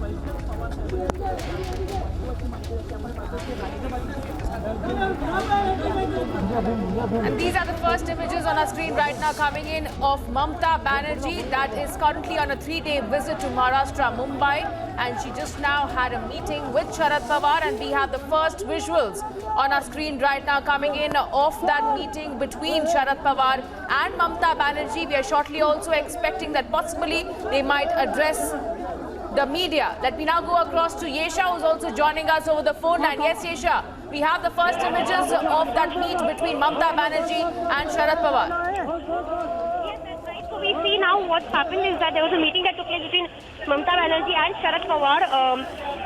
And these are the first images on our screen right now coming in of Mamta Banerjee, that is currently on a 3-day visit to Maharashtra, Mumbai, and she just now had a meeting with Sharad Pawar, and we have the first visuals on our screen right now coming in of that meeting between Sharad Pawar and Mamta Banerjee. We are shortly also expecting that possibly they might address the media. Let me now go across to Yesha, who's also joining us over the phone line. Yes, Yesha, we have the first images of that meet between Mamta Banerjee and Sharad Pawar. Yes, that's right. So we see now what's happened is that there was a meeting that took place between Mamta Banerjee and Sharad Pawar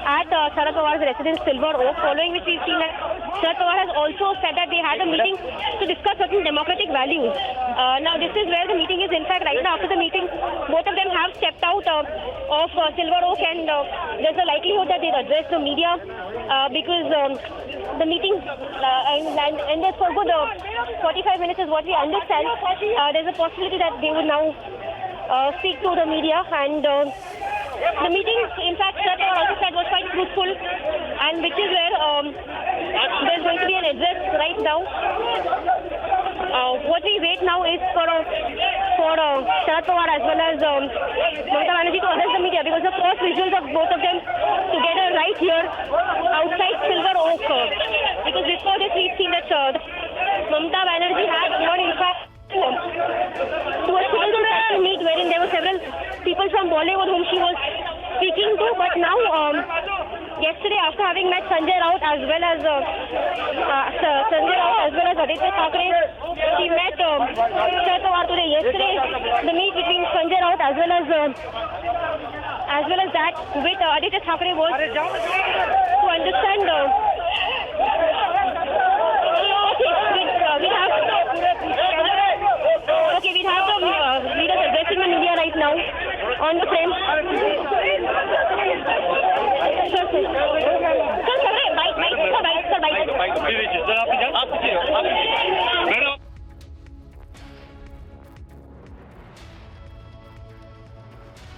at Sharad Pawar's residence, Silver Oak, following which we've seen that Sharad Pawar has also said that they had a meeting to discuss certain democratic values. Now, this is where the meeting is. In fact, right now after the meeting, both of them have stepped out of Silver Oak, and there's a likelihood that they'll address the media because the meeting ended for good 45 minutes is what we understand. There's a possibility that they would now speak to the media, and the meeting, in fact, Sharad Pawar also said was quite fruitful, and which is where there's going to be an address right now. What we wait now is for Sharad Pawar as well as Mamta Banerjee to address the media, because the first visuals of both of them together right here outside Silver Oak. Because before this we've seen that Mamta Banerjee had gone in fact to a social meet wherein there were several people from Bollywood whom she was speaking to, but now yesterday after having met Sanjay Raut as well as Aditya Thackeray, she met Sharad Pawar today. Yesterday the meet between Sanjay Raut as well as that with Aditya Thackeray was to understand we have the leaders addressing the media right now on the frame.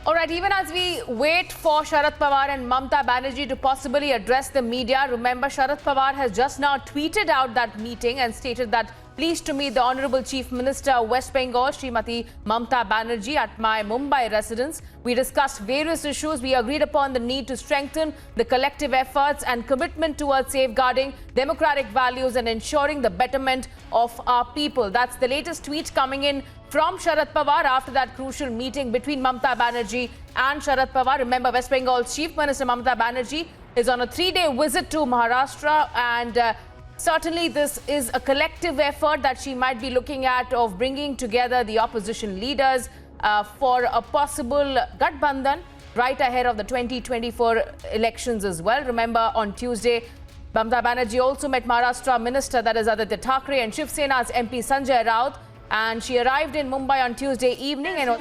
All right, even as we wait for Sharad Pawar and Mamta Banerjee to possibly address the media, remember Sharad Pawar has just now tweeted out that meeting and stated that pleased to meet the Honorable Chief Minister of West Bengal, Srimati Mamta Banerjee, at my Mumbai residence. We discussed various issues. We agreed upon the need to strengthen the collective efforts and commitment towards safeguarding democratic values and ensuring the betterment of our people. That's the latest tweet coming in from Sharad Pawar after that crucial meeting between Mamta Banerjee and Sharad Pawar. Remember, West Bengal's Chief Minister Mamta Banerjee is on a 3-day visit to Maharashtra, and certainly this is a collective effort that she might be looking at of bringing together the opposition leaders for a possible Gathbandhan right ahead of the 2024 elections as well. Remember, on Tuesday, Mamta Banerjee also met Maharashtra Minister, that is Aditya Thackeray, and Shiv Sena's MP Sanjay Raut, and she arrived in Mumbai on Tuesday evening. And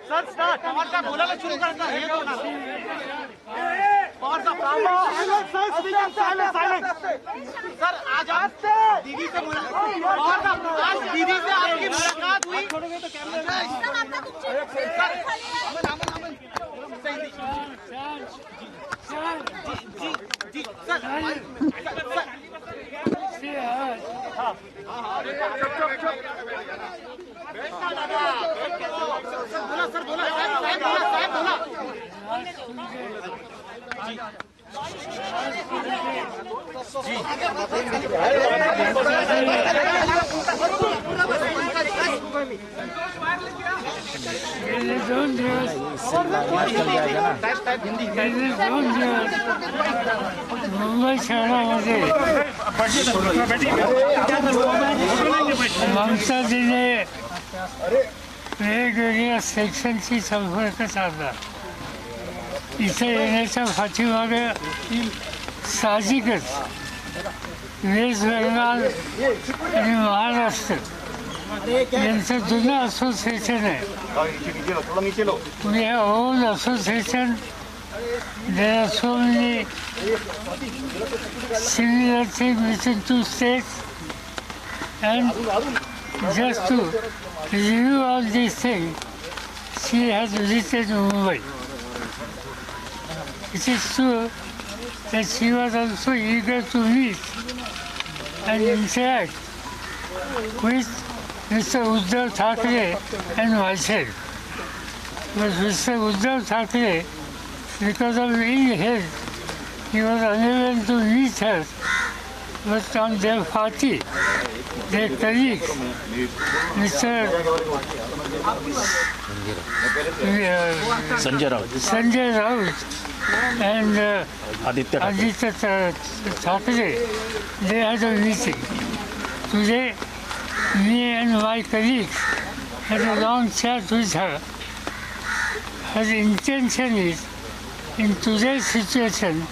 sir start Pawar साहब बोलायला सुरू करता हे कोण पवार साहब sir आज दीदी से पवार साहब आज दीदी से आपकी मुलाकात हुई जी सर बोला सर बोला साहब बोला मुंबई शहरामध्ये माणसाने वेगवेगळ्या सेक्शनची संपर्क साधला. इथे येण्याच्या पाठीमागे साहजिकच वेस्ट बेंगाल आणि महाराष्ट्र यांचं जुनं असोसिएशन आहे. We have old association. There are so many similar things between two states, and just to review all these things, she has visited Mumbai. It is true that she was also eager to meet and interact with Mr. Uddhav Thackeray and myself. But Mr. Uddhav Thackeray, because of ill health, he was unable to meet her. But on their party, their colleagues, Mr. Sanjay Raut and Aditya Thackeray, they had a meeting. Today, me and my colleagues had a long chat with her. Her intention is, in today's situation,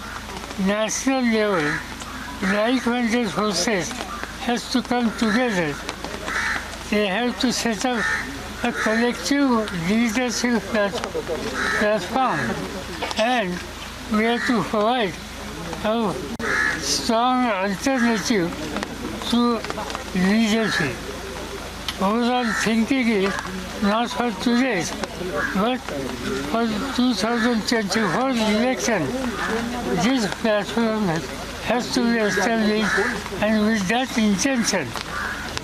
national level, like-minded forces has to come together. They have to set up a collective leadership platform, and we have to provide a strong alternative to leadership. Overall thinking is not for today's, but for 2024 election. This platform has to be established, and with that intention,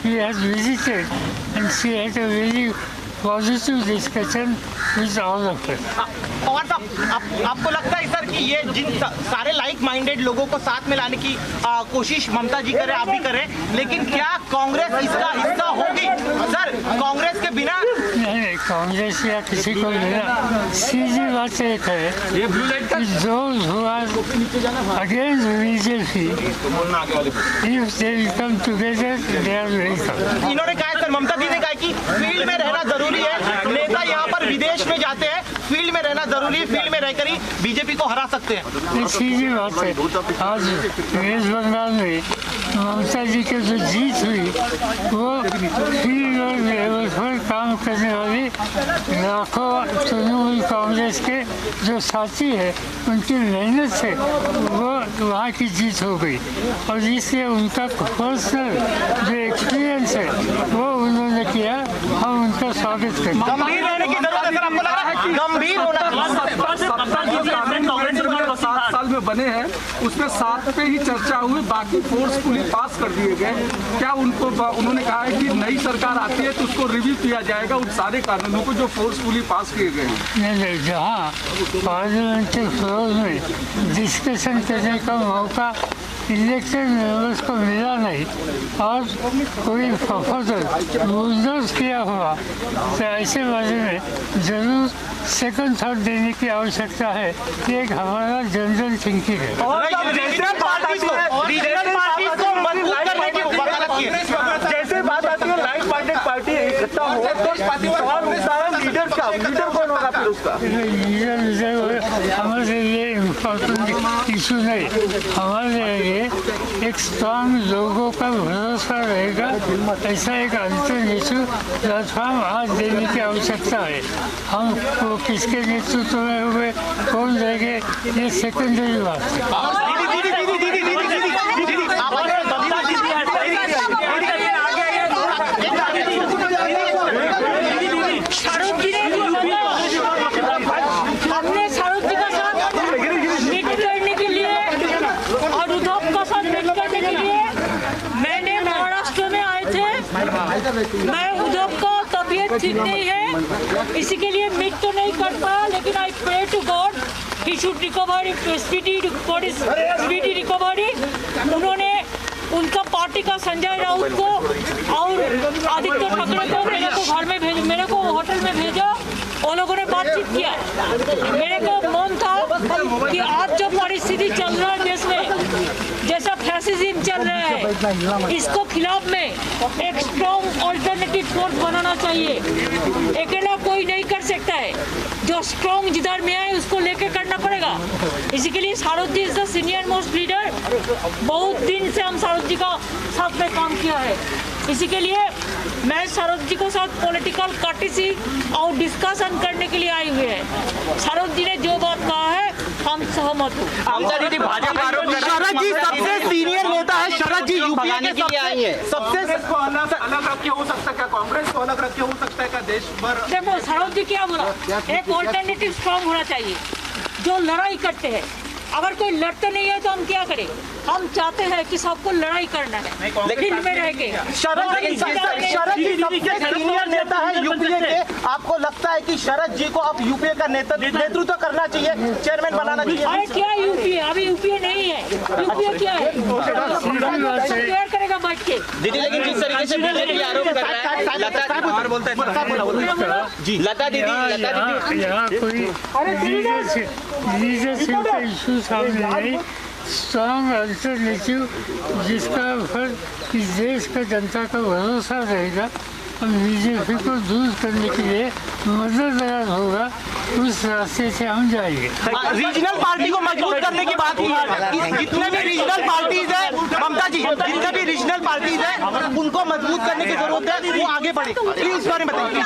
he has visited and she had a very positive discussion with all of us. Pawar साहब, आपको लगता है sir कि ये जिन सारे like minded लोगों को साथ में लाने की कोशिश ममता जी करे, आप भी करें, लेकिन क्या कांग्रेस इसका हिस्सा होगी? सर, कांग्रेस के बिना नहीं, कांग्रेस या किसी को लेना, सीधी बात एक है कि those who are against BJP, if they come together, they are welcome. इन्होंने कहा है सर, ममता जी ने कहा कि फील्ड में रहना जरूरी है, नेता यहाँ पर विदेश में जाते हैं, फील्ड में रहना जरूरी है, फील्ड में रहकर ही बीजेपी को हरा सकते हैं। सीधी बात है, आज वेस्ट बंगाल में ममता जी की जो जीत हुई वो फील्ड और लेवल पर काम करने वाली लाखों तृणमूल कांग्रेस के जो साथी है उनकी मेहनत से वो वहाँ की जीत हो गई, और इसलिए उनका पर्सनल जो एक्सपीरियंस है वो उन्होंने किया, हम उनका स्वागत करते हैं। गंभीर रहने की जरूरत है सर, आपको लग रहा है गंभीर होना चाहिए। 7 साल में बने हैं उसमें 7 पे ही चर्चा हुई, बाकी फोर्सफुली पास कर दिए गए। क्या उन्होंने कहा है कि नई सरकार आती है तो उसको रिव्यू किया जाएगा उन सारे कानूनों को जो फोर्सफुली पास किए गए हैं? नहीं, जहाँ पार्लियामेंट्री फ्लोर में डिस्कशन करने का मौका इलेक्टेड मेंबर्स को मिला नहीं और कोई प्रपोजल बुलडोज किया हुआ, तो ऐसे बारे में जरूर सेकंड थॉट देने की आवश्यकता है। ये एक हमारा जनरल थिंकिंग है। जैसे बात आती है लाइक माइंडेड पार्टी इकट्ठा हो तो लीडर कौन होगा फिर उसका? लीडर हमारे लिए इम्पोर्टेंट इशू नहीं, हमारे लिए एक स्ट्रॉन्ग लोगों का भरोसा रहेगा, ऐसा एक अल्टरनेटिव प्लेटफॉर्म आज देने की आवश्यकता है। हम वो किसके नेतृत्व में हुए, कौन रहेंगे, ये सेकेंडरी बात है। हमने शाहरुख जी का साथ मीट करने के लिए और उद्धव का साथ मीट करने के लिए मैंने महाराष्ट्र में आए थे। मैं उद्धव का तबीयत ठीक नहीं है, इसी के लिए मीट तो नहीं कर पाया, लेकिन I pray to God he should recover speedy recovery. उन्होंने उनका पार्टी का संजय राउत को और आदित्य ठाकरे को मेरे को होटल में भेजा, उन लोगों ने बातचीत किया। मेरे को मन था कि आज जो परिस्थिति चल रहा है देश में, जैसा फैसिज्म चल रहा है, इसको खिलाफ में एक स्ट्रॉन्ग ऑल्टरनेटिव फोर्स बनाना चाहिए। अकेला कोई नहीं कर सकता है, जो स्ट्रॉन्ग जिधर में है उसको लेके करना पड़ेगा। रहेगा। इसी के लिए Sharad ji is the senior most leader. बहुत दिन से हम शारद जी का साथ में काम किया है। इसी के लिए मैं शारद जी को साथ पॉलिटिकल कार्टिसी और डिस्कशन करने के लिए आई हुई है। शारद जी ने जो बात कहा है हम सहमत हूँ। ममता दीदी भाजपा आरोप कर रही है शरद जी सबसे सीनियर नेता है। शरद जी यूपीए के सबसे कांग्रेस को अलग रख के हो सकता है क्या? कांग्रेस को अलग रख के हो सकता है क्या देश भर? देखो शारद जी क्या बोला, एक ऑल्टरनेटिव स्ट्रॉन्ग होना चाहिए जो लड़ाई करते हैं। अगर कोई लड़ते नहीं है तो हम क्या करें? हम चाहते हैं कि सबको लड़ाई करना है, लेकिन में रह के। शरद जी सबसे सीनियर नेता है यूपीए के। आपको लगता है कि शरद जी को अब यूपीए का नेतृत्व करना चाहिए, चेयरमैन बनाना चाहिए? अरे क्या यूपीए? अभी यूपीए नहीं है। यूपीए क्या है? क्लियर करेगा बैठ के। दीदी लेकिन जिस तरीके से बीजेपी आरोप कर रहा है लता दीदी यहाँ कोई लीडरशिप का इशू सामने नहीं, स्ट्रॉन्ग अल्टरनेटिव जिसका ऊपर इस देश का जनता का भरोसा रहेगा और बीजेपी को दूर करने के लिए मददगार होगा, उस रास्ते से हम जाएंगे। रीजनल पार्टी को मजबूत करने की बात की है। जितने भी रीजनल पार्टीज है ममता जी, जितने भी रीजनल पार्टीज है उनको मजबूत करने की जरूरत है, वो आगे बढ़े। प्लीज इस बारे में बताइए।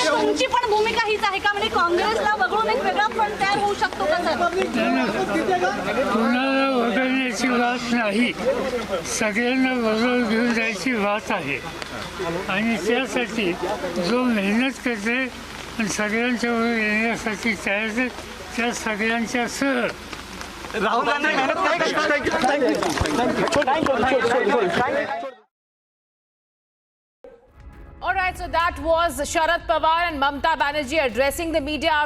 तुमची पण भूमिका हीच आहे का? म्हणजे काँग्रेसला वगळून एक वेगळा फ्रंट तयार होऊ शकतो का सर? कोणाला वगळण्याची बात नाही, सगळ्यांना बरोबर घेऊन जायची बात आहे आणि त्यासाठी जो मेहनत करते आणि सगळ्यांच्या बरोबर येण्यासाठी तयार त्या सगळ्यांच्या सह राहुल गांधी मेहनत करेंगे। All right, so that was Sharad Pawar and Mamta Banerjee addressing the media